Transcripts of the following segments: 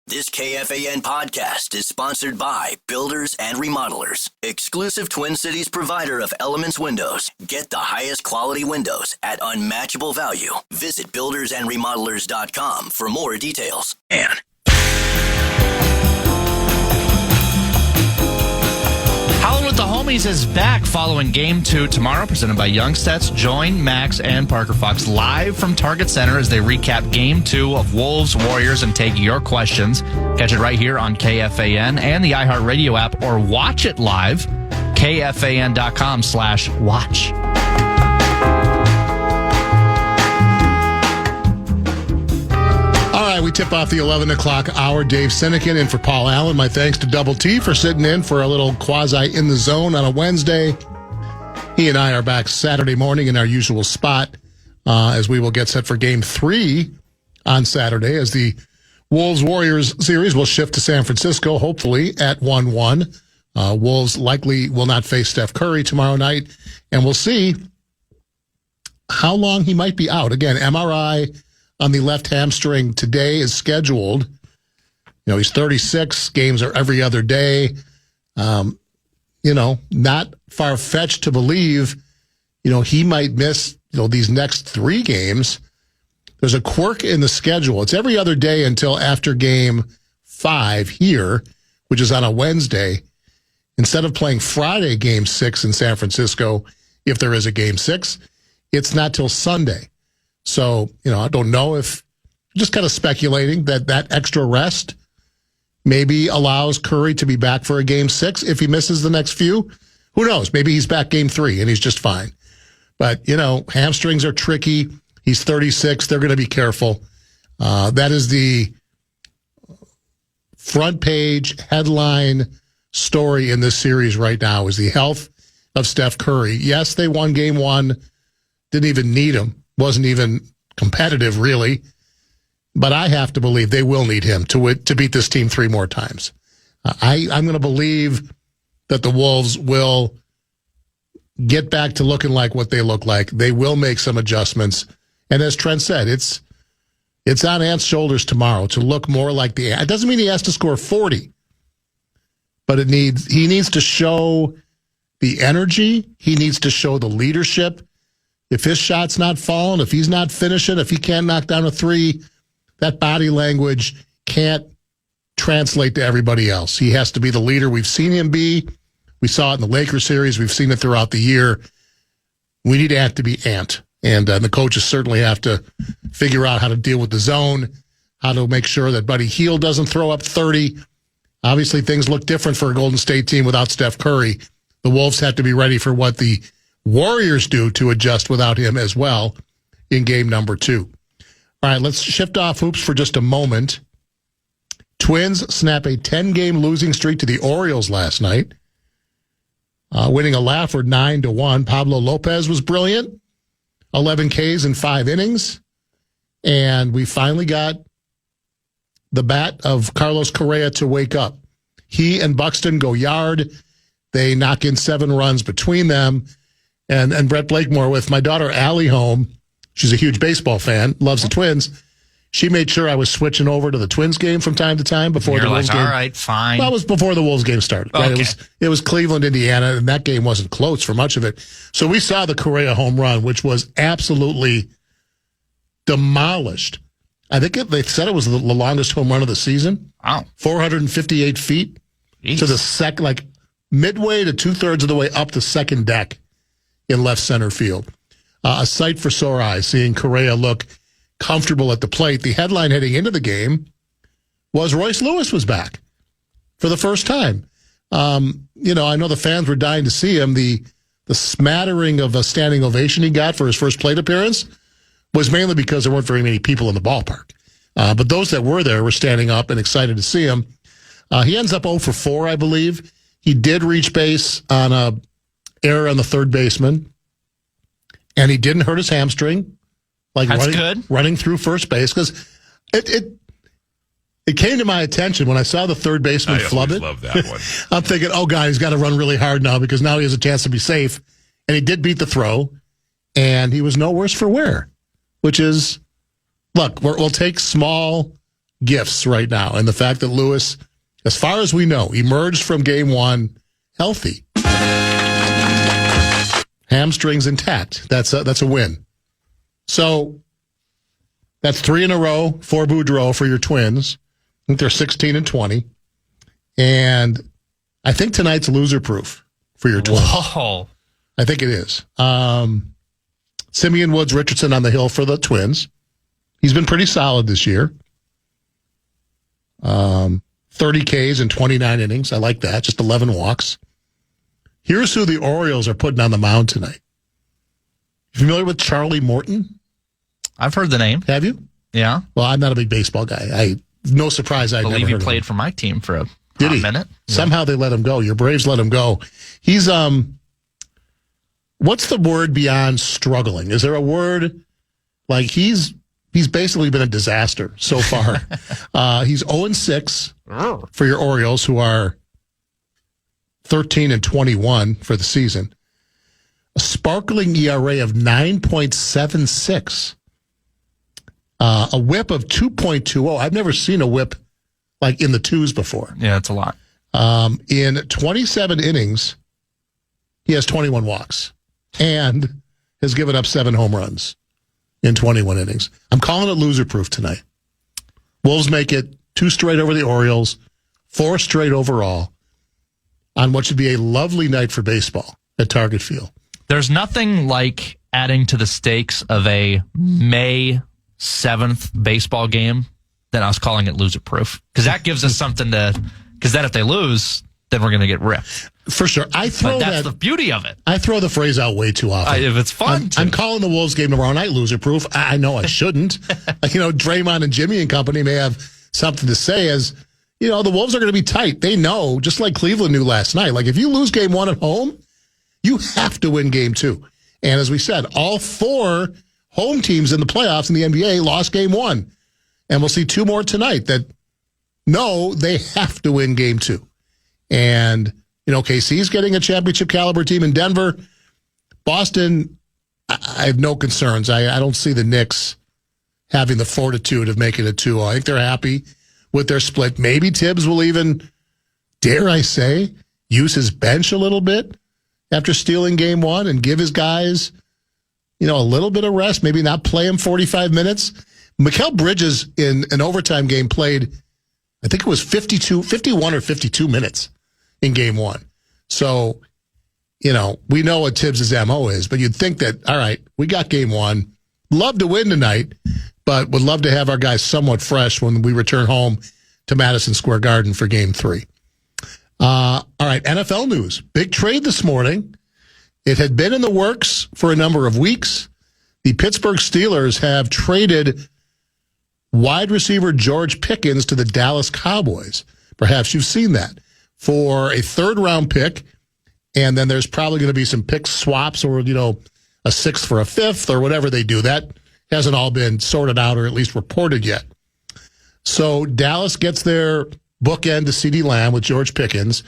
This KFAN podcast is sponsored by Builders and Remodelers, exclusive Twin Cities provider of Elements Windows. Get the highest quality windows at unmatchable value. Visit buildersandremodelers.com for more details. And Howling with the Homies is back following Game 2 tomorrow, presented by Youngstats. Join Max and Parker Fox live from Target Center as they recap Game 2 of Wolves Warriors and take your questions. Catch it right here on KFAN and the iHeartRadio app, or watch it live, KFAN.com/watch. All right, we tip off the 11 o'clock hour. Dave Sinekin in for Paul Allen. My thanks to Double T for sitting in for a little quasi in the zone on a Wednesday. He and I are back Saturday morning in our usual spot as we will get set for Game 3 on Saturday, as the Wolves-Warriors series will shift to San Francisco, hopefully at 1-1. Wolves likely will not face Steph Curry tomorrow night, and we'll see how long he might be out. Again, MRI on the left hamstring today is scheduled. You know, he's 36. Games are every other day. Not far-fetched to believe, he might miss, these next 3 games. There's a quirk in the schedule. It's every other day until after Game 5 here, which is on a Wednesday. Instead of playing Friday Game 6 in San Francisco, if there is a Game 6, it's not till Sunday. So, I don't know if, just kind of speculating that extra rest maybe allows Curry to be back for a Game 6 if he misses the next few. Who knows? Maybe he's back Game 3 and he's just fine. But, hamstrings are tricky. He's 36. They're going to be careful. That is the front page headline story in this series right now, is the health of Steph Curry. Yes, they won Game 1. Didn't even need him. Wasn't even competitive, really. But I have to believe they will need him to beat this team 3 more times. I'm going to believe that the Wolves will get back to looking like what they look like. They will make some adjustments. And as Trent said, it's on Ant's shoulders tomorrow to look more like the Ant. It doesn't mean he has to score 40. But he needs to show the energy. He needs to show the leadership. If his shot's not falling, if he's not finishing, if he can't knock down a 3, that body language can't translate to everybody else. He has to be the leader we've seen him be. We saw it in the Lakers series. We've seen it throughout the year. We need Ant to be Ant. And the coaches certainly have to figure out how to deal with the zone, how to make sure that Buddy Hield doesn't throw up 30. Obviously, things look different for a Golden State team without Steph Curry. The Wolves have to be ready for what the Warriors do to adjust without him as well in game number 2. All right, let's shift off hoops for just a moment. Twins snap a 10-game losing streak to the Orioles last night, winning a laugh for 9-1. Pablo Lopez was brilliant, 11 Ks in 5 innings, and we finally got the bat of Carlos Correa to wake up. He and Buxton go yard. They knock in 7 runs between them. And Brett Blakemore, with my daughter Allie home, she's a huge baseball fan, loves the Twins. She made sure I was switching over to the Twins game from time to time before the Wolves game. All right, fine. Well, it was before the Wolves game started. Right? Okay. It was Cleveland, Indiana, and that game wasn't close for much of it. So we saw the Correa home run, which was absolutely demolished. I think they said it was the longest home run of the season. Wow. 458 feet to the midway to 2/3 of the way up the second deck in left center field. A sight for sore eyes, seeing Correa look comfortable at the plate. The headline heading into the game was Royce Lewis was back for the first time. I know the fans were dying to see him. The smattering of a standing ovation he got for his first plate appearance was mainly because there weren't very many people in the ballpark. But those that were there were standing up and excited to see him. He ends up 0 for 4, I believe. He did reach base on a error on the third baseman, and he didn't hurt his hamstring, running through first base, because it came to my attention when I saw the third baseman flub it. I love that one. I'm thinking, oh, God, he's got to run really hard now because now he has a chance to be safe. And he did beat the throw, and he was no worse for wear, which is, look, we'll take small gifts right now. And the fact that Lewis, as far as we know, emerged from game one healthy. Hamstrings intact. That's a win. So that's 3 in a row for Boudreaux for your Twins. I think they're 16-20. And I think tonight's loser-proof for your Twins. Whoa. I think it is. Simeon Woods Richardson on the hill for the Twins. He's been pretty solid this year. 30 Ks in 29 innings. I like that. Just 11 walks. Here's who the Orioles are putting on the mound tonight. You familiar with Charlie Morton? I've heard the name. Have you? Yeah. Well, I'm not a big baseball guy. No surprise I believe never heard he played for my team for a Did he? minute. Somehow they let him go. Your Braves let him go. He's what's the word beyond struggling? Is there a word like he's basically been a disaster so far. He's 0-6 for your Orioles, who are 13-21 for the season. A sparkling ERA of 9.76. A whip of 2.20. I've never seen a whip like in the twos before. Yeah, it's a lot. In 27 innings, he has 21 walks and has given up 7 home runs in 21 innings. I'm calling it loser-proof tonight. Wolves make it 2 straight over the Orioles, 4 straight overall on what should be a lovely night for baseball at Target Field. There's nothing like adding to the stakes of a May 7th baseball game than us calling it loser-proof. Because that gives us something to... Because then if they lose, then we're going to get ripped. For sure. That's the beauty of it. I throw the phrase out way too often. If it's fun. I'm calling the Wolves game tomorrow night loser-proof. I know I shouldn't. Draymond and Jimmy and company may have something to say as, the Wolves are going to be tight. They know, just like Cleveland knew last night. Like, if you lose game 1 at home, you have to win game 2. And as we said, all 4 home teams in the playoffs in the NBA lost game 1. And we'll see 2 more tonight that know they have to win game 2. And, KC's getting a championship caliber team in Denver. Boston, I have no concerns. I don't see the Knicks having the fortitude of making it 2. I think they're happy with their split. Maybe Tibbs will even, dare I say, use his bench a little bit after stealing game 1 and give his guys, a little bit of rest, maybe not play him 45 minutes. Mikal Bridges in an overtime game played, I think it was 51 or 52 minutes in game 1. So, we know what Tibbs' MO is, but you'd think that, all right, we got game 1. Love to win tonight, but would love to have our guys somewhat fresh when we return home to Madison Square Garden for game 3. All right, NFL news. Big trade this morning. It had been in the works for a number of weeks. The Pittsburgh Steelers have traded wide receiver George Pickens to the Dallas Cowboys. Perhaps you've seen that. For a 3rd-round pick, and then there's probably going to be some pick swaps or, a 6th for a 5th or whatever they do. That hasn't all been sorted out or at least reported yet. So Dallas gets their bookend to CeeDee Lamb with George Pickens.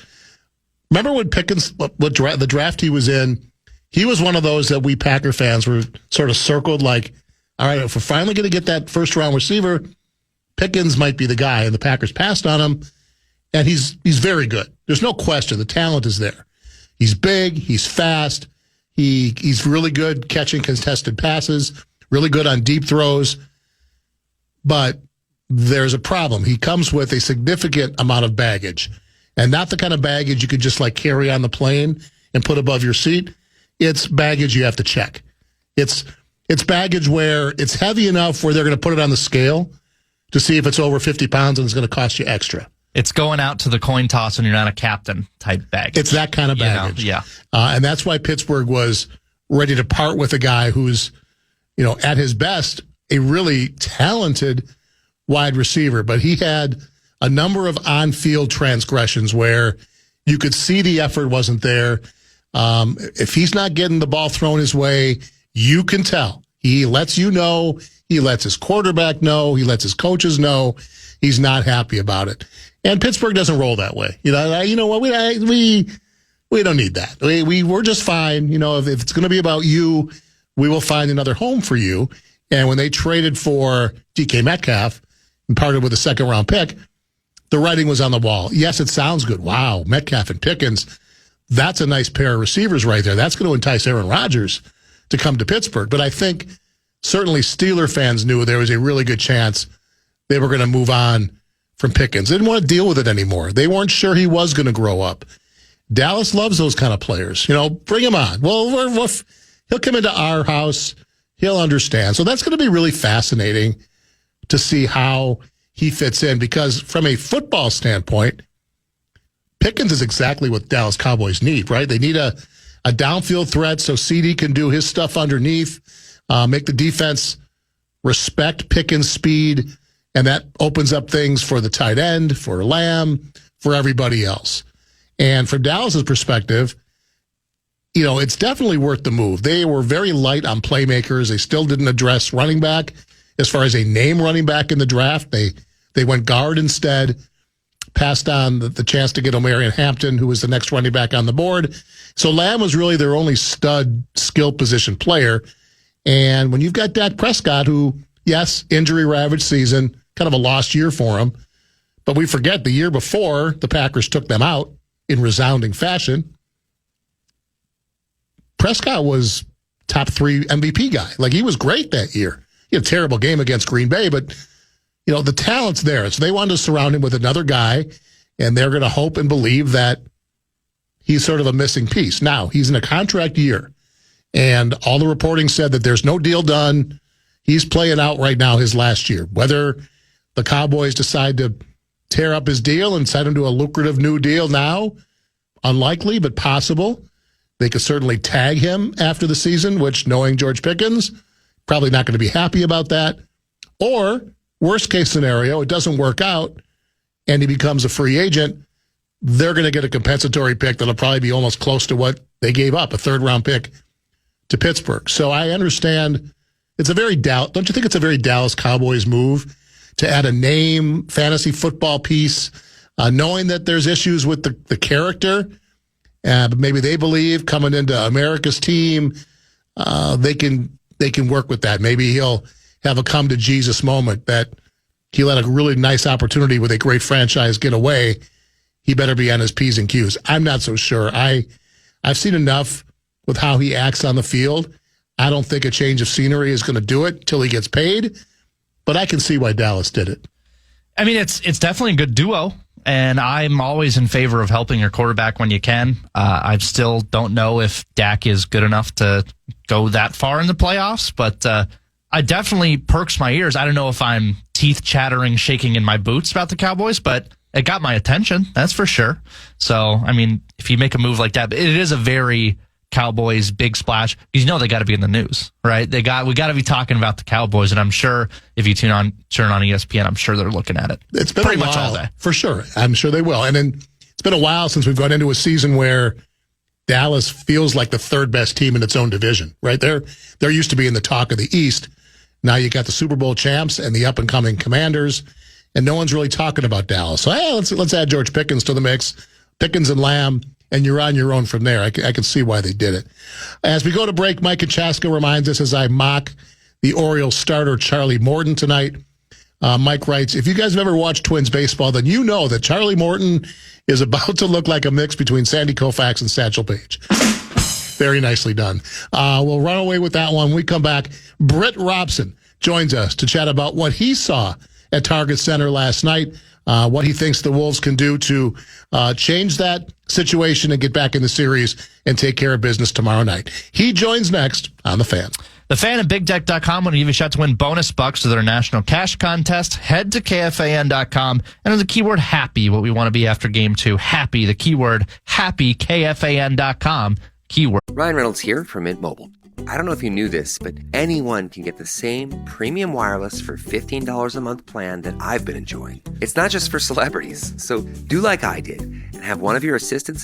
Remember when Pickens, the draft he was in, he was one of those that we Packer fans were sort of circled like, all right, if we're finally going to get that 1st-round receiver, Pickens might be the guy. And the Packers passed on him, and he's very good. There's no question. The talent is there. He's big. He's fast. He's really good catching contested passes, really good on deep throws. But there's a problem. He comes with a significant amount of baggage, and not the kind of baggage you could just like carry on the plane and put above your seat. It's baggage you have to check. It's baggage where it's heavy enough where they're going to put it on the scale to see if it's over 50 pounds and it's going to cost you extra. It's going out to the coin toss when you're not a captain type baggage. It's that kind of baggage. Yeah. And that's why Pittsburgh was ready to part with a guy who's, at his best, a really talented wide receiver. But he had a number of on-field transgressions where you could see the effort wasn't there. If he's not getting the ball thrown his way, you can tell. He lets you know. He lets his quarterback know. He lets his coaches know. He's not happy about it. And Pittsburgh doesn't roll that way. You know what? We don't need that. We're just fine. If it's going to be about you, we will find another home for you. And when they traded for DK Metcalf, and parted with a second-round pick, the writing was on the wall. Yes, it sounds good. Wow, Metcalf and Pickens, that's a nice pair of receivers right there. That's going to entice Aaron Rodgers to come to Pittsburgh. But I think certainly Steeler fans knew there was a really good chance they were going to move on from Pickens. They didn't want to deal with it anymore. They weren't sure he was going to grow up. Dallas loves those kind of players. Bring him on. Well, he'll come into our house. He'll understand. So that's going to be really fascinating to see how he fits in, because from a football standpoint, Pickens is exactly what Dallas Cowboys need, right? They need a downfield threat so CD can do his stuff underneath, make the defense respect Pickens' speed, and that opens up things for the tight end, for Lamb, for everybody else. And from Dallas's perspective, it's definitely worth the move. They were very light on playmakers. They still didn't address running back as far as a name running back in the draft. They went guard instead, passed on the chance to get Omarion Hampton, who was the next running back on the board. So Lamb was really their only stud skill position player. And when you've got Dak Prescott, who, yes, injury-ravaged season, kind of a lost year for him, but we forget the year before the Packers took them out in resounding fashion, Prescott was top 3 MVP guy. Like, he was great that year. He had a terrible game against Green Bay, but the talent's there. So they wanted to surround him with another guy, and they're going to hope and believe that he's sort of a missing piece. Now, he's in a contract year, and all the reporting said that there's no deal done. He's playing out right now his last year. Whether the Cowboys decide to tear up his deal and send him to a lucrative new deal now, unlikely, but possible. They could certainly tag him after the season, which, knowing George Pickens, probably not going to be happy about that. Or, worst case scenario, it doesn't work out and he becomes a free agent. They're going to get a compensatory pick that'll probably be almost close to what they gave up, a third-round pick to Pittsburgh. So I understand don't you think it's a very Dallas Cowboys move to add a name, fantasy football piece, knowing that there's issues with the character, but maybe they believe coming into America's team, they can work with that. Maybe he'll have a come to Jesus moment that he let a really nice opportunity with a great franchise get away. He better be on his P's and Q's. I'm not so sure. I've seen enough with how he acts on the field. I don't think a change of scenery is going to do it till he gets paid, but I can see why Dallas did it. I mean, it's definitely a good duo, and I'm always in favor of helping your quarterback when you can. I still don't know if Dak is good enough to go that far in the playoffs, but I definitely perks my ears. I don't know if I'm teeth chattering, shaking in my boots about the Cowboys, but it got my attention, that's for sure. So, I mean, if you make a move like that, it is a very Cowboys big splash, because they got to be in the news, right? We got to be talking about the Cowboys, and I'm sure if you turn on ESPN, I'm sure they're looking at it. It's been pretty a while, much all day, for sure. I'm sure they will. And then it's been a while since we've gone into a season where Dallas feels like the third best team in its own division, right? They're used to being the talk of the East. Now you got the Super Bowl champs and the up and coming Commanders, and no one's really talking about Dallas. So let's add George Pickens to the mix, Pickens and Lamb, and you're on your own from there. I can see why they did it. As we go to break, Mike Kachaska reminds us as I mock the Orioles starter Charlie Morton tonight. Mike writes, if you guys have ever watched Twins baseball, then you know that Charlie Morton is about to look like a mix between Sandy Koufax and Satchel Paige. Very nicely done. We'll run away with that one. When we come back, Britt Robson joins us to chat about what he saw at Target Center last night, what he thinks the Wolves can do to change that situation and get back in the series and take care of business tomorrow night. He joins next on The Fan. The Fan and BigDeck.com want to give you a shot to win bonus bucks to their national cash contest. Head to KFAN.com and enter the keyword happy, what we want to be after game 2. Happy, the keyword happy, KFAN.com, keyword. Ryan Reynolds here from Mint Mobile. I don't know if you knew this, but anyone can get the same premium wireless for $15 a month plan that I've been enjoying. It's not just for celebrities. So do like I did and have one of your assistants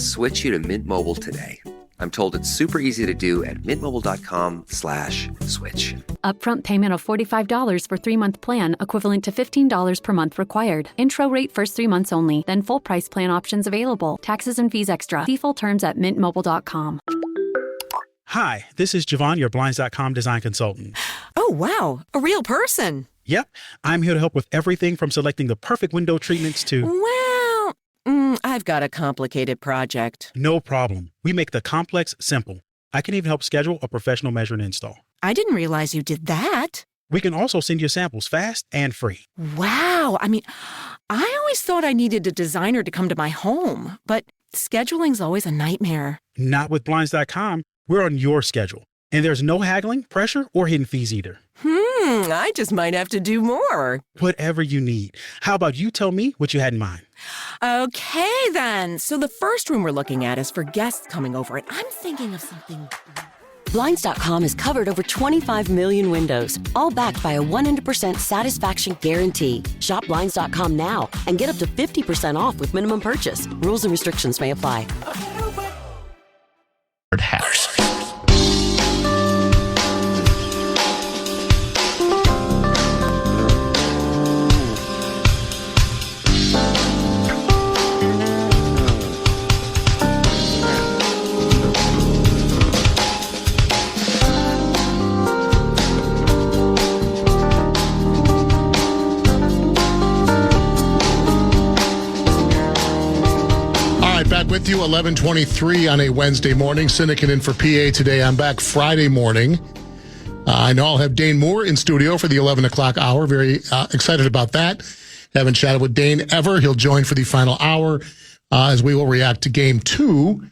switch you to Mint Mobile today. I'm told it's super easy to do at mintmobile.com/switch. Upfront payment of $45 for 3-month plan, equivalent to $15 per month required. Intro rate first 3 months only, then full price plan options available. Taxes and fees extra. See full terms at mintmobile.com. Hi, this is Javon, your Blinds.com design consultant. Oh, wow. A real person. Yep, I'm here to help with everything from selecting the perfect window treatments to... Well, I've got a complicated project. No problem. We make the complex simple. I can even help schedule a professional measure and install. I didn't realize you did that. We can also send you samples fast and free. Wow. I mean, I always thought I needed a designer to come to my home, but scheduling's always a nightmare. Not with Blinds.com. We're on your schedule. And there's no haggling, pressure, or hidden fees either. I just might have to do more. Whatever you need. How about you tell me what you had in mind? Okay, then. So the first room we're looking at is for guests coming over, and I'm thinking of something... Blinds.com has covered over 25 million windows, all backed by a 100% satisfaction guarantee. Shop Blinds.com now and get up to 50% off with minimum purchase. Rules and restrictions may apply. House. Back with you, 11:23 on a Wednesday morning. Syndicate in for PA today. I'm back Friday morning. I know I'll have Dane Moore in studio for the 11 o'clock hour. Very excited about that. Haven't chatted with Dane ever. He'll join for the final hour as we will react to Game 2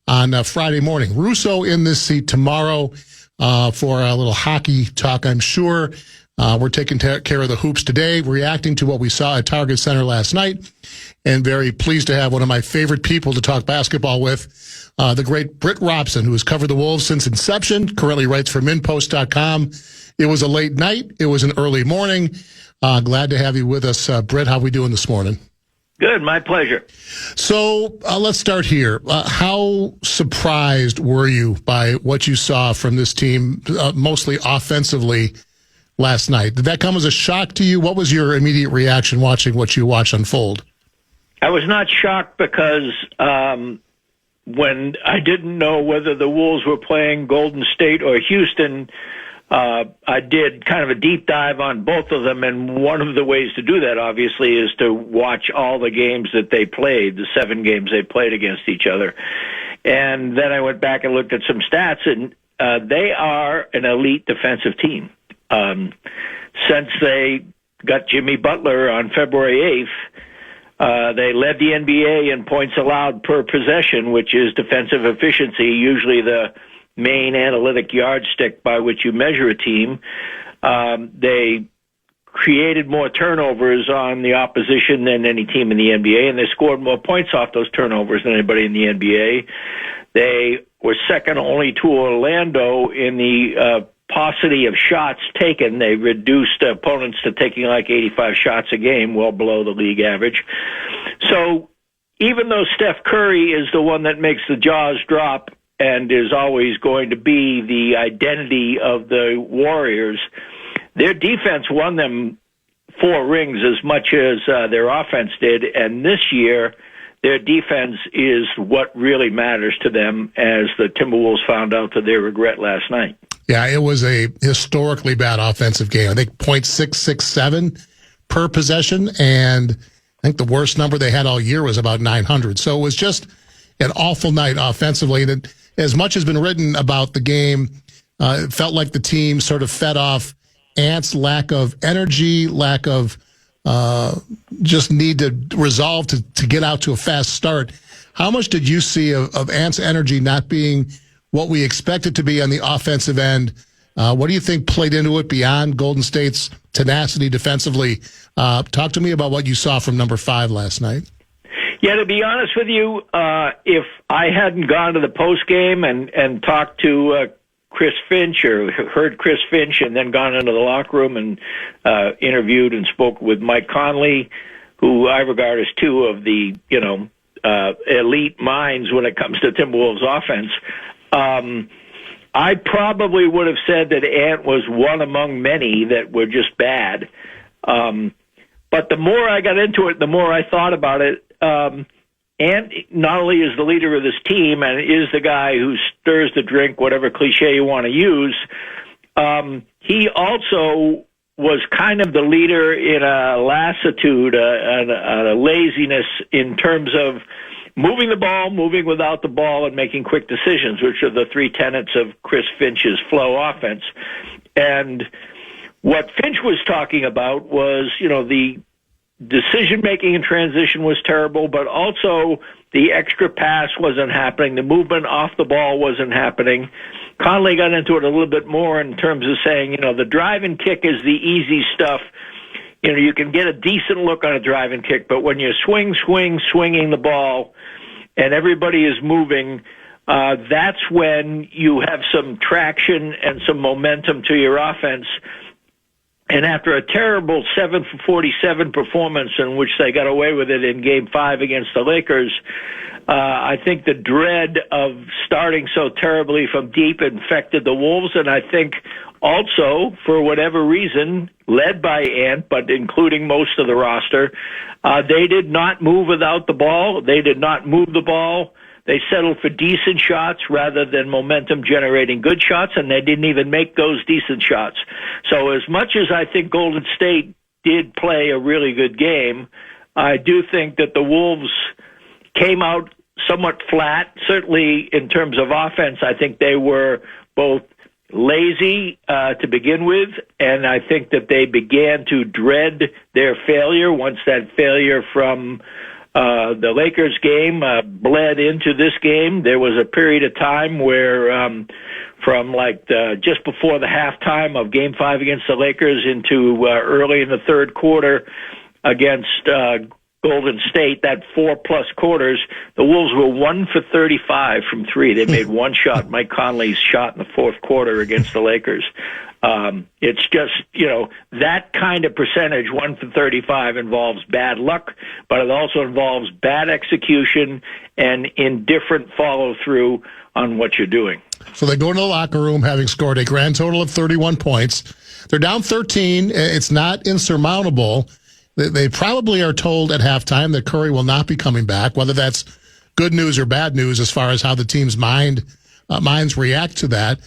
on Friday morning. Russo in this seat tomorrow for a little hockey talk, I'm sure. We're taking care of the hoops today, reacting to what we saw at Target Center last night, and very pleased to have one of my favorite people to talk basketball with, the great Britt Robson, who has covered the Wolves since inception, currently writes for MinPost.com. It was a late night. It was an early morning. Glad to have you with us. Britt, how are we doing this morning? Good, my pleasure. So let's start here. How surprised were you by what you saw from this team, mostly offensively, last night? Did that come as a shock to you? What was your immediate reaction watching what you watched unfold? I was not shocked because when I didn't know whether the Wolves were playing Golden State or Houston, I did kind of a deep dive on both of them, and one of the ways to do that, obviously, is to watch all the games that they played, the 7 games they played against each other. And then I went back and looked at some stats, and they are an elite defensive team. Since they got Jimmy Butler on February 8th, they led the NBA in points allowed per possession, which is defensive efficiency, usually the main analytic yardstick by which you measure a team. They created more turnovers on the opposition than any team in the NBA, and they scored more points off those turnovers than anybody in the NBA. They were second only to Orlando in the paucity of shots taken. They reduced opponents to taking like 85 shots a game, well below the league average. So even though Steph Curry is the one that makes the jaws drop and is always going to be the identity of the Warriors, their defense won them 4 rings as much as their offense did. And this year, their defense is what really matters to them, as the Timberwolves found out to their regret last night. Yeah, it was a historically bad offensive game. I think .667 per possession, and I think the worst number they had all year was about 900. So it was just an awful night offensively. And as much has been written about the game, it felt like the team sort of fed off Ant's lack of energy, lack of just need to resolve to get out to a fast start. How much did you see of Ant's energy not being what we expect it to be on the offensive end? What do you think played into it beyond Golden State's tenacity defensively? Talk to me about what you saw from number 5 last night. Yeah, to be honest with you, if I hadn't gone to the post game and talked to Chris Finch or heard Chris Finch and then gone into the locker room and interviewed and spoke with Mike Conley, who I regard as 2 of the elite minds when it comes to Timberwolves offense, I probably would have said that Ant was one among many that were just bad. But the more I got into it, the more I thought about it. Ant not only is the leader of this team and is the guy who stirs the drink, whatever cliche you want to use, he also was kind of the leader in a lassitude, a laziness in terms of moving the ball, moving without the ball, and making quick decisions, which are the three tenets of Chris Finch's flow offense. And what Finch was talking about was, the decision-making in transition was terrible, but also the extra pass wasn't happening. The movement off the ball wasn't happening. Conley got into it a little bit more in terms of saying, the drive and kick is the easy stuff. You can get a decent look on a drive and kick, but when you're swinging the ball and everybody is moving, that's when you have some traction and some momentum to your offense. And after a terrible 7 for 47 performance in which they got away with it in Game 5 against the Lakers, I think the dread of starting so terribly from deep infected the Wolves, and I think also, for whatever reason, led by Ant, but including most of the roster, they did not move without the ball. They did not move the ball. They settled for decent shots rather than momentum-generating good shots, and they didn't even make those decent shots. So as much as I think Golden State did play a really good game, I do think that the Wolves came out somewhat flat. Certainly in terms of offense, I think they were both lazy to begin with, and I think that they began to dread their failure once that failure from the Lakers game bled into this game. There was a period of time where from just before the halftime of Game 5 against the Lakers into early in the third quarter against Golden State, that 4+ quarters, the Wolves were 1 for 35 from three. They made one shot, Mike Conley's shot in the fourth quarter against the Lakers. It's just, that kind of percentage, 1 for 35, involves bad luck, but it also involves bad execution and indifferent follow-through on what you're doing. So they go into the locker room having scored a grand total of 31 points. They're down 13. It's not insurmountable. They probably are told at halftime that Curry will not be coming back, whether that's good news or bad news as far as how the team's minds react to that.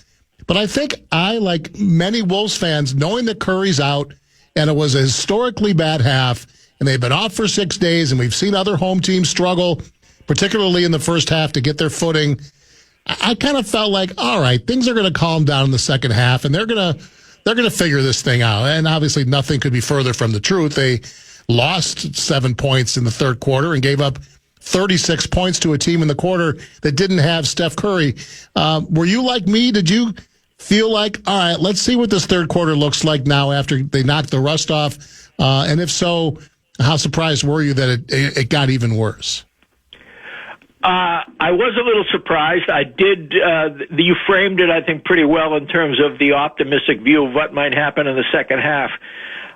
But I think like many Wolves fans, knowing that Curry's out and it was a historically bad half and they've been off for 6 days and we've seen other home teams struggle, particularly in the first half, to get their footing, I kind of felt like, all right, things are going to calm down in the second half and they're going to figure this thing out. And obviously nothing could be further from the truth. They lost 7 points in the third quarter and gave up 36 points to a team in the quarter that didn't have Steph Curry. Were you like me? Did you feel like, all right, let's see what this third quarter looks like now after they knocked the rust off? And if so, how surprised were you that it got even worse? I was a little surprised. I did. You framed it, I think, pretty well in terms of the optimistic view of what might happen in the second half.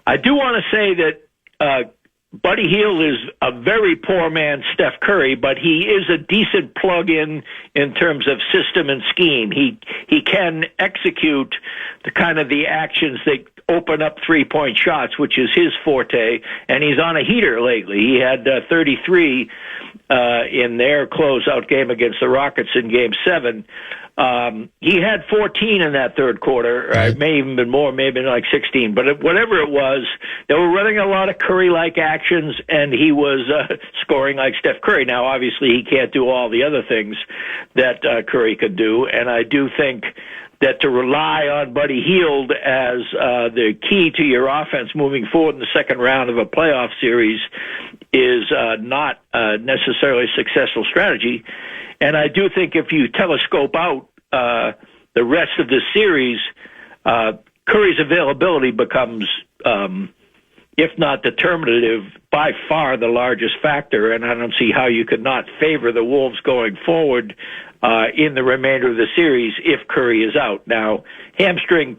I do want to say that Buddy Hield is a very poor man, Steph Curry, but he is a decent plug-in in terms of system and scheme. He can execute the actions that open up three-point shots, which is his forte, and he's on a heater lately. He had 33 in their closeout game against the Rockets in Game 7. He had 14 in that third quarter. It may even been more, maybe like 16. But whatever it was, they were running a lot of Curry-like actions, and he was scoring like Steph Curry. Now, obviously, he can't do all the other things that Curry could do, and I do think that to rely on Buddy Hield as the key to your offense moving forward in the second round of a playoff series is not necessarily a successful strategy. And I do think if you telescope out the rest of the series, Curry's availability becomes, if not determinative, by far the largest factor, and I don't see how you could not favor the Wolves going forward in the remainder of the series if Curry is out. Now, hamstring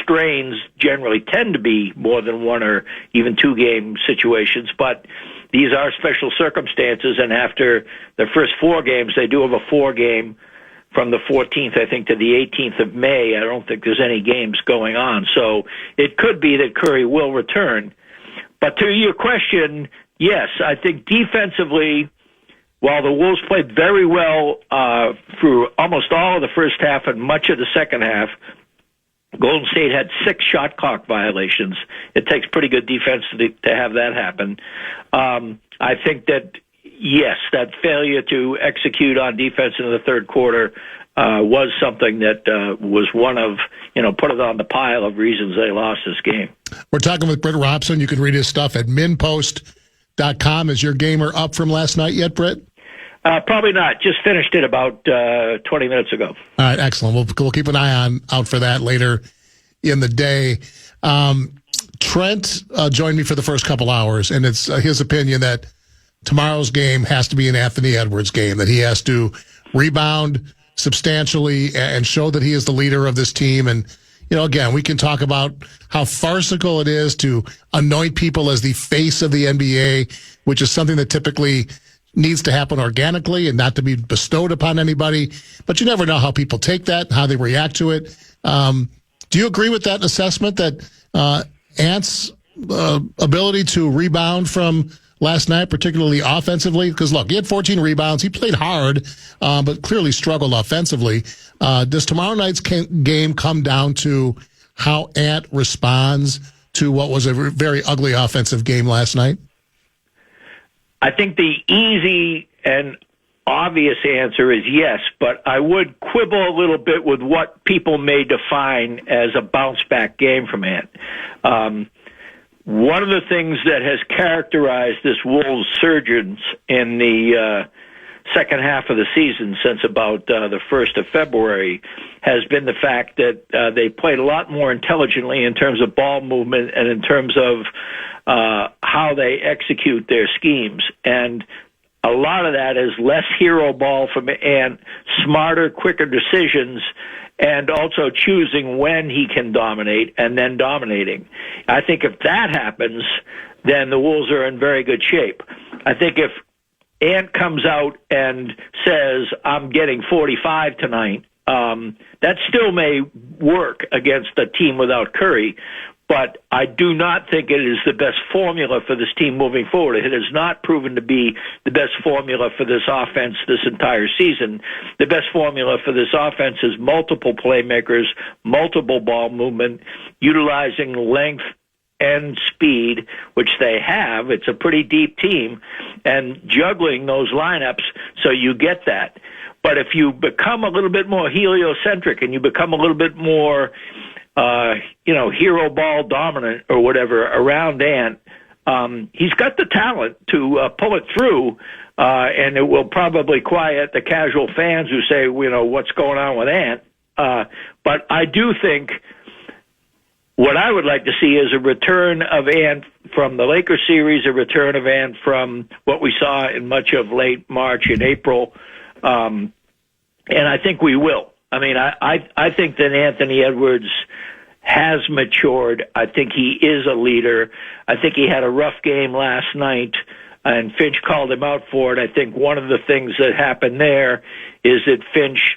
strains generally tend to be more than one or even two-game situations, but these are special circumstances, and after the first 4 games, they do have a 4-game from the 14th, I think, to the 18th of May. I don't think there's any games going on, so it could be that Curry will return. But to your question, yes, I think defensively, while the Wolves played very well through almost all of the first half and much of the second half, Golden State had 6 shot clock violations. It takes pretty good defense to have that happen. I think that, yes, that failure to execute on defense in the third quarter was something that was one of, put it on the pile of reasons they lost this game. We're talking with Britt Robson. You can read his stuff at minpost.com. Is your gamer up from last night yet, Britt? Probably not. Just finished it about 20 minutes ago. All right, excellent. We'll keep an eye out for that later in the day. Trent joined me for the first couple hours, and it's his opinion that tomorrow's game has to be an Anthony Edwards game, that he has to rebound substantially and show that he is the leader of this team. And, again, we can talk about how farcical it is to anoint people as the face of the NBA, which is something that typically needs to happen organically and not to be bestowed upon anybody. But you never know how people take that, how they react to it. Do you agree with that assessment that Ant's ability to rebound from last night, particularly offensively? Because, look, he had 14 rebounds. He played hard, but clearly struggled offensively. Does tomorrow night's game come down to how Ant responds to what was a very ugly offensive game last night? I think the easy and obvious answer is yes, but I would quibble a little bit with what people may define as a bounce-back game from Ant. One of the things that has characterized this Wolves surgence in the second half of the season since about the 1st of February has been the fact that they played a lot more intelligently in terms of ball movement and in terms of how they execute their schemes. And a lot of that is less hero ball from Ant, smarter, quicker decisions, and also choosing when he can dominate and then dominating. I think if that happens, then the Wolves are in very good shape. I think if Ant comes out and says, I'm getting 45 tonight, that still may work against a team without Curry, but I do not think it is the best formula for this team moving forward. It has not proven to be the best formula for this offense this entire season. The best formula for this offense is multiple playmakers, multiple ball movement, utilizing length and speed, which they have. It's a pretty deep team, and juggling those lineups so you get that. But if you become a little bit more heliocentric and you become a little bit more hero ball dominant or whatever around Ant, he's got the talent to pull it through, and it will probably quiet the casual fans who say, what's going on with Ant? But I do think what I would like to see is a return of Ant from the Lakers series, a return of Ant from what we saw in much of late March and April, and I think we will. I mean, I think that Anthony Edwards has matured. I think he is a leader. I think he had a rough game last night, and Finch called him out for it. I think one of the things that happened there is that Finch,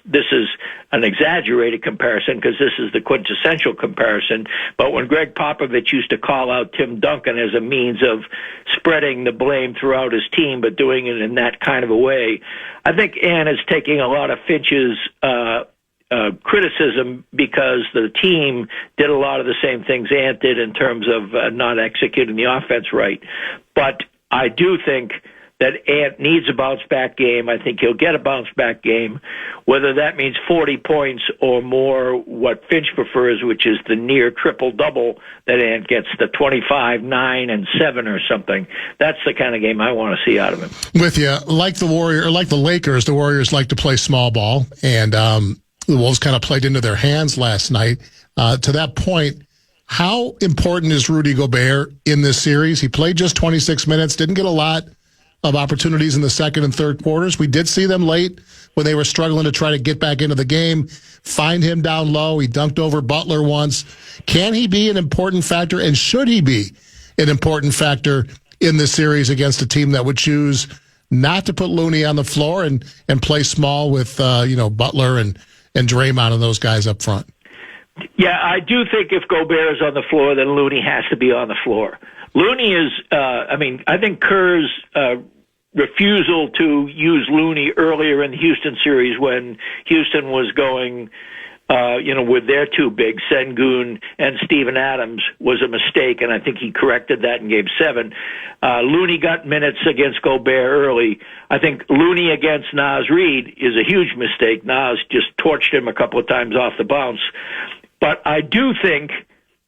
this is an exaggerated comparison because this is the quintessential comparison, but when Greg Popovich used to call out Tim Duncan as a means of spreading the blame throughout his team, but doing it in that kind of a way, I think Ant is taking a lot of Finch's criticism because the team did a lot of the same things Ant did in terms of not executing the offense right. But I do think that Ant needs a bounce-back game. I think he'll get a bounce-back game, whether that means 40 points or more what Finch prefers, which is the near triple-double that Ant gets, the 25, 9, and 7 or something. That's the kind of game I want to see out of him. With you, like the Lakers, the Warriors like to play small ball, and the Wolves kind of played into their hands last night. To that point, how important is Rudy Gobert in this series? He played just 26 minutes, didn't get a lot of opportunities in the second and third quarters. We did see them late when they were struggling to try to get back into the game, find him down low. He dunked over Butler once. Can he be an important factor, and should he be an important factor in this series against a team that would choose not to put Looney on the floor and play small with Butler and Draymond and those guys up front? Yeah, I do think if Gobert is on the floor, then Looney has to be on the floor. Looney is, I think Kerr's refusal to use Looney earlier in the Houston series when Houston was going with their two bigs, Sengun and Steven Adams, was a mistake, and I think he corrected that in Game 7. Looney got minutes against Gobert early. I think Looney against Naz Reid is a huge mistake. Naz just torched him a couple of times off the bounce. But I do think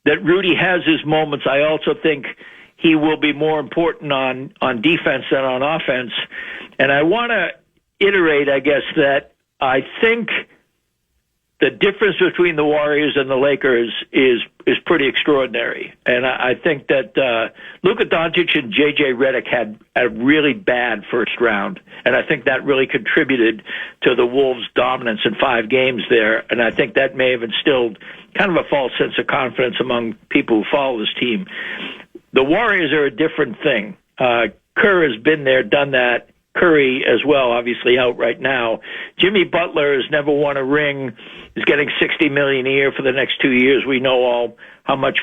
that Rudy has his moments. I also think he will be more important on defense than on offense. And I want to iterate, I guess, that I think the difference between the Warriors and the Lakers is pretty extraordinary. And I think that Luka Doncic and J.J. Redick had a really bad first round. And I think that really contributed to the Wolves' dominance in 5 games there. And I think that may have instilled kind of a false sense of confidence among people who follow this team. The Warriors are a different thing. Kerr has been there, done that. Curry as well, obviously out right now. Jimmy Butler has never won a ring. He's getting $60 million a year for the next 2 years. We know all how much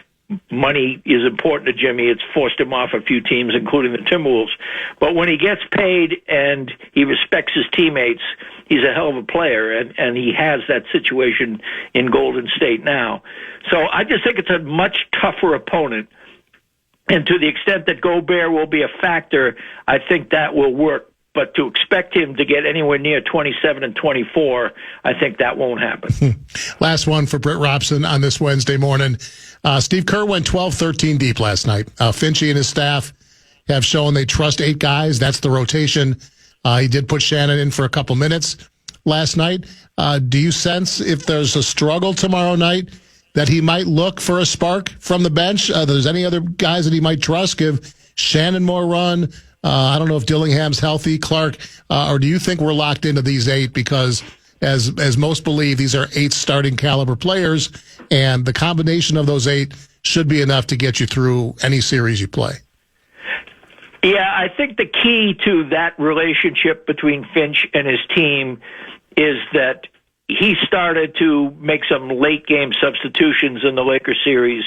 money is important to Jimmy. It's forced him off a few teams, including the Timberwolves. But when he gets paid and he respects his teammates, he's a hell of a player, and he has that situation in Golden State now. So I just think it's a much tougher opponent. And to the extent that Gobert will be a factor, I think that will work. But to expect him to get anywhere near 27 and 24, I think that won't happen. Last one for Britt Robson on this Wednesday morning. Steve Kerr went 12-13 deep last night. Finchie and his staff have shown they trust 8 guys. That's the rotation. He did put Shannon in for a couple minutes last night. Do you sense if there's a struggle tomorrow night that he might look for a spark from the bench? There's any other guys that he might trust? Give Shannon more run? I don't know if Dillingham's healthy, Clark, or do you think we're locked into these 8 because, as most believe, these are 8 starting caliber players, and the combination of those 8 should be enough to get you through any series you play? Yeah, I think the key to that relationship between Finch and his team is that he started to make some late-game substitutions in the Lakers series.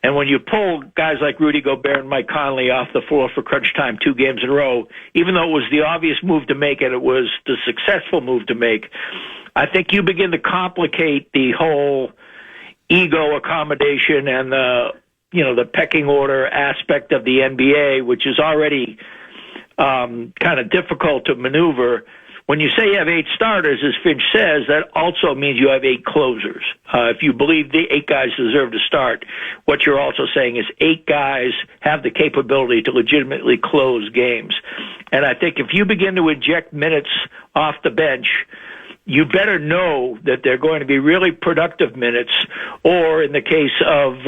And when you pull guys like Rudy Gobert and Mike Conley off the floor for crunch time 2 games in a row, even though it was the obvious move to make and it was the successful move to make, I think you begin to complicate the whole ego accommodation and the pecking order aspect of the NBA, which is already kind of difficult to maneuver. When you say you have 8 starters, as Finch says, that also means you have 8 closers. If you believe the 8 guys deserve to start, what you're also saying is 8 guys have the capability to legitimately close games. And I think if you begin to inject minutes off the bench, you better know that they're going to be really productive minutes, or in the case of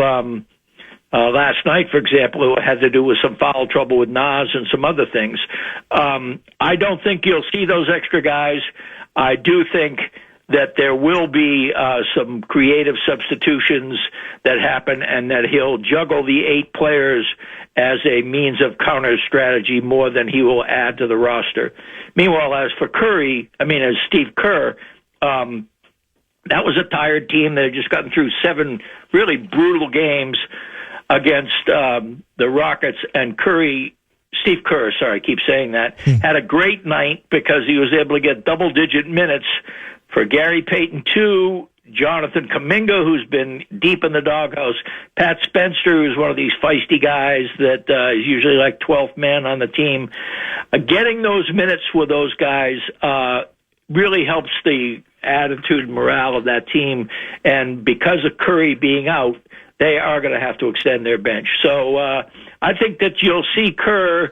last night, for example, it had to do with some foul trouble with Nas and some other things. I don't think you'll see those extra guys. I do think that there will be some creative substitutions that happen and that he'll juggle the 8 players as a means of counter strategy more than he will add to the roster. Meanwhile, as for as Steve Kerr, that was a tired team. They had just gotten through 7 really brutal games against the Rockets, and Steve Kerr, I keep saying that, had a great night because he was able to get double-digit minutes for Gary Payton II, Jonathan Kuminga, who's been deep in the doghouse, Pat Spencer, who's one of these feisty guys that is usually like 12th man on the team. Getting those minutes with those guys really helps the attitude and morale of that team, and because of Curry being out, they are going to have to extend their bench. So I think that you'll see Kerr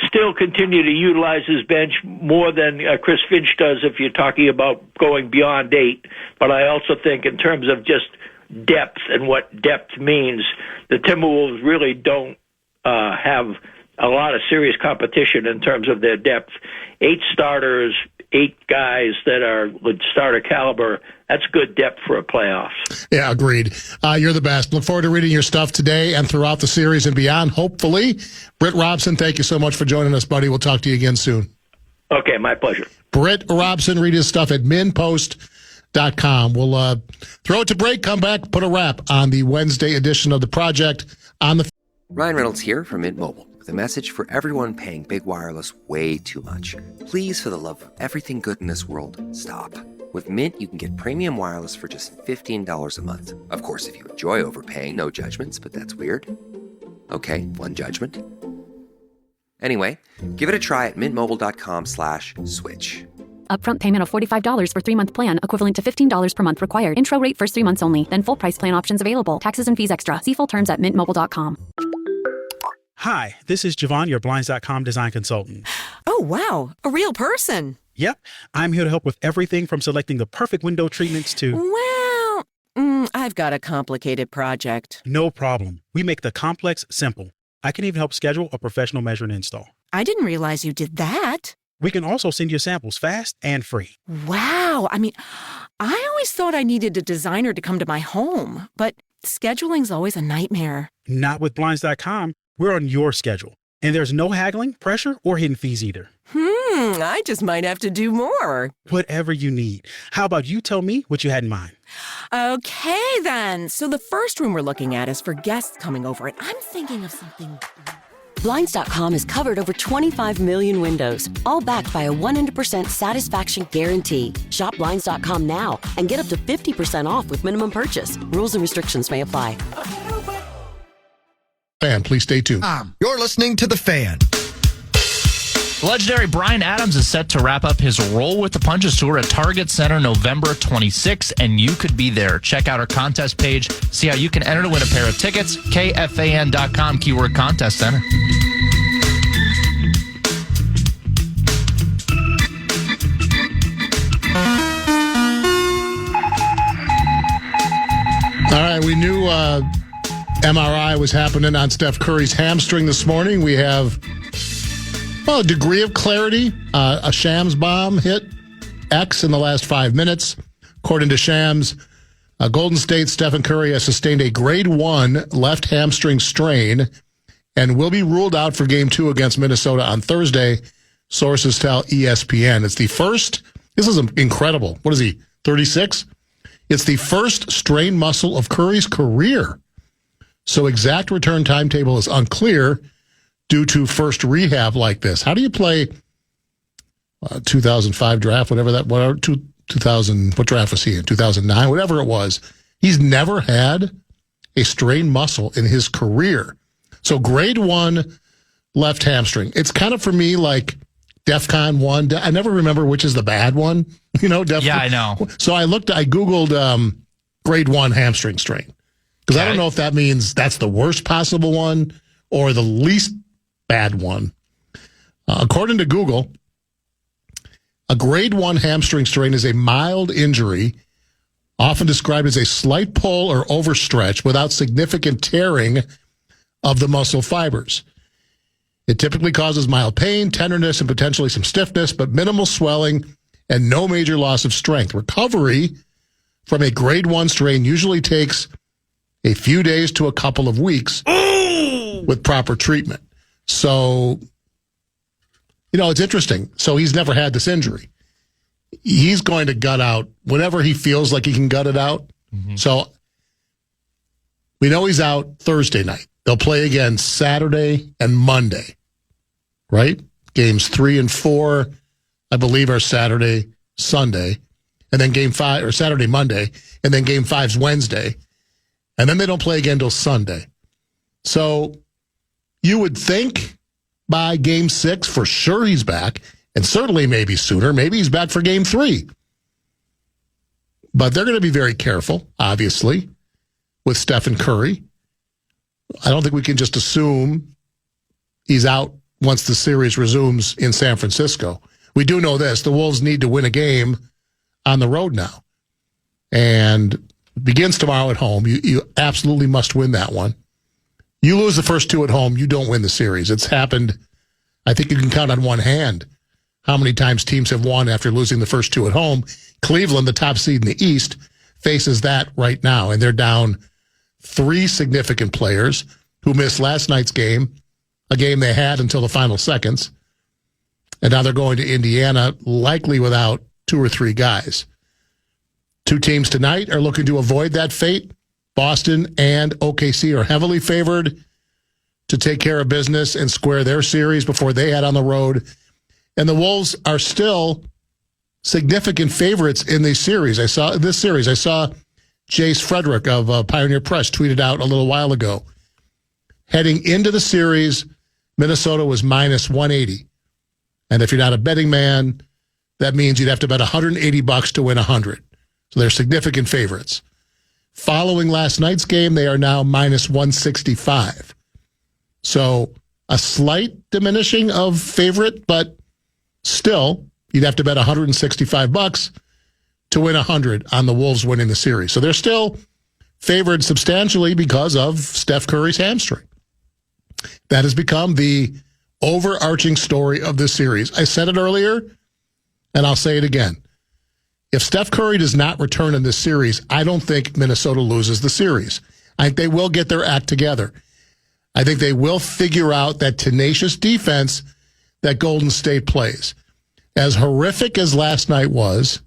still continue to utilize his bench more than Chris Finch does if you're talking about going beyond 8. But I also think in terms of just depth and what depth means, the Timberwolves really don't have a lot of serious competition in terms of their depth. 8 starters, 8 guys that are starter caliber, that's good depth for a playoffs. Yeah, agreed. You're the best. Look forward to reading your stuff today and throughout the series and beyond, hopefully. Britt Robson, thank you so much for joining us, buddy. We'll talk to you again soon. Okay, my pleasure. Britt Robson, read his stuff at minpost.com. We'll throw it to break, come back, put a wrap on the Wednesday edition of The Project on the... Ryan Reynolds here from Mint Mobile with a message for everyone paying big wireless way too much. Please, for the love of everything good in this world, stop. With Mint, you can get premium wireless for just $15 a month. Of course, if you enjoy overpaying, no judgments, but that's weird. Okay, one judgment. Anyway, give it a try at mintmobile.com/switch. Upfront payment of $45 for 3-month plan, equivalent to $15 per month required. Intro rate first 3 months only, then full price plan options available. Taxes and fees extra. See full terms at mintmobile.com. Hi, this is Javon, your Blinds.com design consultant. Oh, wow. A real person. Yep, I'm here to help with everything from selecting the perfect window treatments to... Well, I've got a complicated project. No problem. We make the complex simple. I can even help schedule a professional measure and install. I didn't realize you did that. We can also send you samples fast and free. Wow. I always thought I needed a designer to come to my home, but scheduling's always a nightmare. Not with Blinds.com. We're on your schedule. And there's no haggling, pressure, or hidden fees either. I just might have to do more. Whatever you need. How about you tell me what you had in mind? Okay, then. So the first room we're looking at is for guests coming over, and I'm thinking of something... Blinds.com has covered over 25 million windows, all backed by a 100% satisfaction guarantee. Shop Blinds.com now and get up to 50% off with minimum purchase. Rules and restrictions may apply. Fan, please stay tuned. You're listening to The Fan. The legendary Bryan Adams is set to wrap up his Roll with the Punches tour at Target Center November 26th, and you could be there. Check out our contest page. See how you can enter to win a pair of tickets. KFAN.com, keyword contest center. All right, we knew MRI was happening on Steph Curry's hamstring this morning. We have a degree of clarity. A Shams bomb hit X in the last 5 minutes. According to Shams, Golden State Stephen Curry has sustained a grade 1 left hamstring strain and will be ruled out for Game 2 against Minnesota on Thursday, sources tell ESPN. It's the first, this is incredible. What is he, 36? It's the first strained muscle of Curry's career. So exact return timetable is unclear due to first rehab like this. How do you play 2005 draft, whatever 2000, what draft was he in? 2009, whatever it was. He's never had a strained muscle in his career. So grade 1 left hamstring. It's kind of for me like DEFCON 1. I never remember which is the bad one. DEFCON. Yeah, I know. So I Googled grade 1 hamstring strain. Because I don't know if that means that's the worst possible one or the least bad one. According to Google, a grade 1 hamstring strain is a mild injury, often described as a slight pull or overstretch without significant tearing of the muscle fibers. It typically causes mild pain, tenderness, and potentially some stiffness, but minimal swelling and no major loss of strength. Recovery from a grade 1 strain usually takes a few days to a couple of weeks with proper treatment. So, it's interesting. So he's never had this injury. He's going to gut out whenever he feels like he can gut it out. Mm-hmm. So we know he's out Thursday night. They'll play again Saturday and Monday, right? Games 3 and 4, I believe, are Saturday, Sunday, and then game 5, or Saturday, Monday, and then game 5's Wednesday. And then they don't play again till Sunday. So you would think by game 6, for sure he's back, and certainly maybe sooner. Maybe he's back for game 3. But they're going to be very careful, obviously, with Stephen Curry. I don't think we can just assume he's out once the series resumes in San Francisco. We do know this. The Wolves need to win a game on the road now. And it begins tomorrow at home. You absolutely must win that one. You lose the first 2 at home, you don't win the series. It's happened, I think you can count on one hand how many times teams have won after losing the first 2 at home. Cleveland, the top seed in the East, faces that right now, and they're down 3 significant players who missed last night's game, a game they had until the final seconds. And now they're going to Indiana, likely without 2 or 3 guys. 2 teams tonight are looking to avoid that fate. Boston and OKC are heavily favored to take care of business and square their series before they head on the road. And the Wolves are still significant favorites in this series. I saw Jace Frederick of Pioneer Press tweeted out a little while ago. Heading into the series, Minnesota was minus 180. And if you're not a betting man, that means you'd have to bet $180 to win 100. So they're significant favorites. Following last night's game, they are now minus 165. So a slight diminishing of favorite, but still, you'd have to bet $165 to win 100 on the Wolves winning the series. So they're still favored substantially because of Steph Curry's hamstring. That has become the overarching story of this series. I said it earlier, and I'll say it again. If Steph Curry does not return in this series, I don't think Minnesota loses the series. I think they will get their act together. I think they will figure out that tenacious defense that Golden State plays. As horrific as last night was,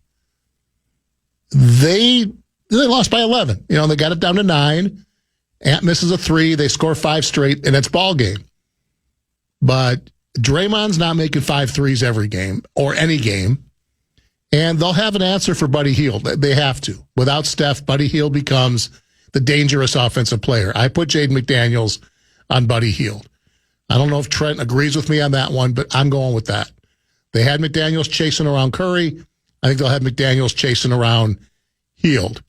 they lost by 11. They got it down to 9. Ant misses a 3. They score 5 straight, and it's ball game. But Draymond's not making 5 threes every game or any game. And they'll have an answer for Buddy Hield. They have to. Without Steph, Buddy Hield becomes the dangerous offensive player. I put Jaden McDaniels on Buddy Hield. I don't know if Trent agrees with me on that one, but I'm going with that. They had McDaniels chasing around Curry. I think they'll have McDaniels chasing around Hield.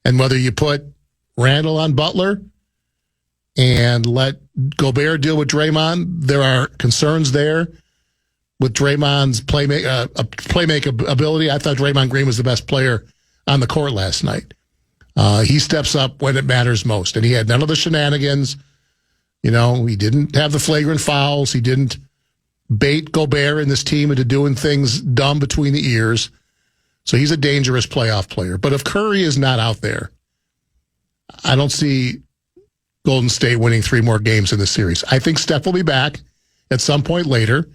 And whether you put Randall on Butler and let Gobert deal with Draymond, there are concerns there with Draymond's playmaking ability. I thought Draymond Green was the best player on the court last night. He steps up when it matters most, and he had none of the shenanigans. He didn't have the flagrant fouls. He didn't bait Gobert and this team into doing things dumb between the ears. So he's a dangerous playoff player. But if Curry is not out there, I don't see Golden State winning 3 more games in the series. I think Steph will be back at some point later.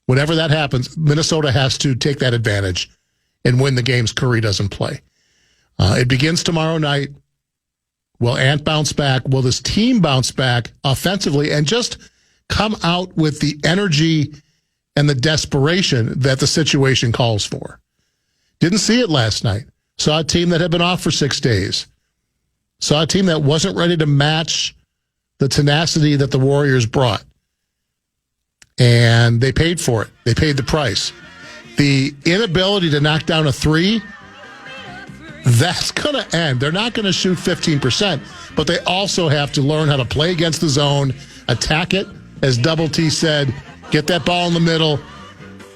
Whenever that happens, Minnesota has to take that advantage and win the games Curry doesn't play. It begins tomorrow night. Will Ant bounce back? Will this team bounce back offensively and just come out with the energy and the desperation that the situation calls for? Didn't see it last night. Saw a team that had been off for 6 days. Saw a team that wasn't ready to match the tenacity that the Warriors brought. And they paid for it. They paid the price. The inability to knock down a 3, that's going to end. They're not going to shoot 15%, but they also have to learn how to play against the zone, attack it, as Double T said, get that ball in the middle,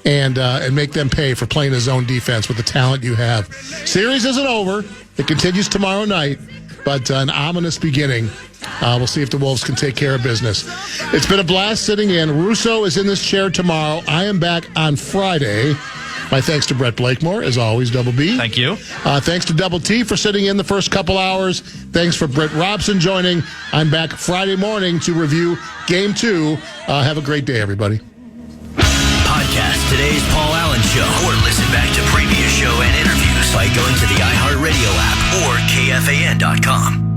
and make them pay for playing a zone defense with the talent you have. Series isn't over. It continues tomorrow night, but an ominous beginning. We'll see if the Wolves can take care of business. It's been a blast sitting in. Russo is in this chair tomorrow. I am back on Friday. My thanks to Brett Blakemore, as always, Double B. Thank you. Thanks to Double T for sitting in the first couple hours. Thanks for Britt Robson joining. I'm back Friday morning to review Game 2. Have a great day, everybody. Podcast today's Paul Allen Show, or listen back to previous show and interviews by going to the iHeartRadio app or KFAN.com.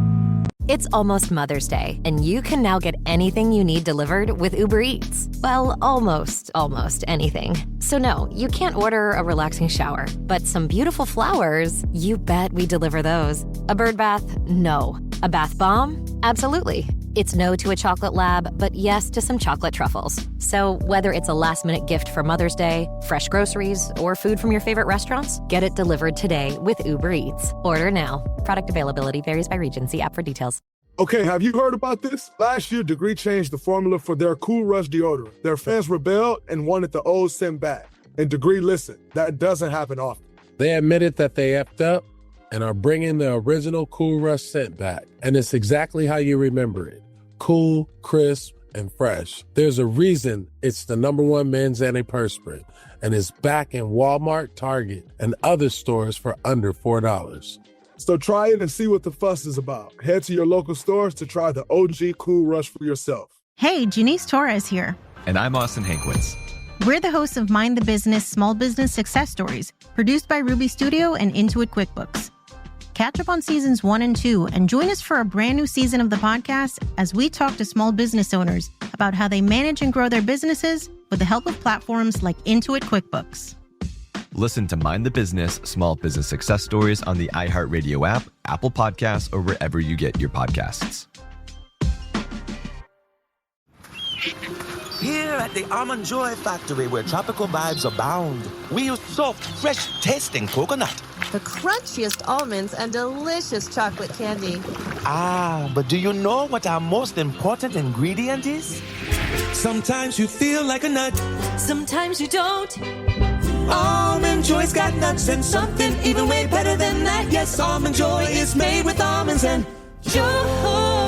It's almost Mother's Day, and you can now get anything you need delivered with Uber Eats. Well, almost anything. So no, you can't order a relaxing shower, but some beautiful flowers, you bet we deliver those. A bird bath? No. A bath bomb? Absolutely. It's no to a chocolate lab, but yes to some chocolate truffles. So whether it's a last-minute gift for Mother's Day, fresh groceries, or food from your favorite restaurants, get it delivered today with Uber Eats. Order now. Product availability varies by region. See app for details. Okay, have you heard about this? Last year, Degree changed the formula for their Cool Rush deodorant. Their fans rebelled and wanted the old scent back. And Degree listened. That doesn't happen often. They admitted that they effed up and are bringing the original Cool Rush scent back. And it's exactly how you remember it. Cool, crisp, and fresh. There's a reason it's the #1 men's antiperspirant, and it's back in Walmart, Target, and other stores for under $4. So try it and see what the fuss is about. Head to your local stores to try the OG Cool Rush for yourself. Hey, Janice Torres here. And I'm Austin Hankwitz. We're the hosts of Mind the Business Small Business Success Stories, produced by Ruby Studio and Intuit QuickBooks. Catch up on seasons 1 and 2 and join us for a brand new season of the podcast as we talk to small business owners about how they manage and grow their businesses with the help of platforms like Intuit QuickBooks. Listen to Mind the Business Small Business Success Stories on the iHeartRadio app, Apple Podcasts, or wherever you get your podcasts. Here at the Almond Joy Factory, where tropical vibes abound, we use soft, fresh-tasting coconut. The crunchiest almonds and delicious chocolate candy. Ah, but do you know what our most important ingredient is? Sometimes you feel like a nut. Sometimes you don't. Almond Joy's got nuts and something even way better than that. Yes, Almond Joy is made with almonds and joy.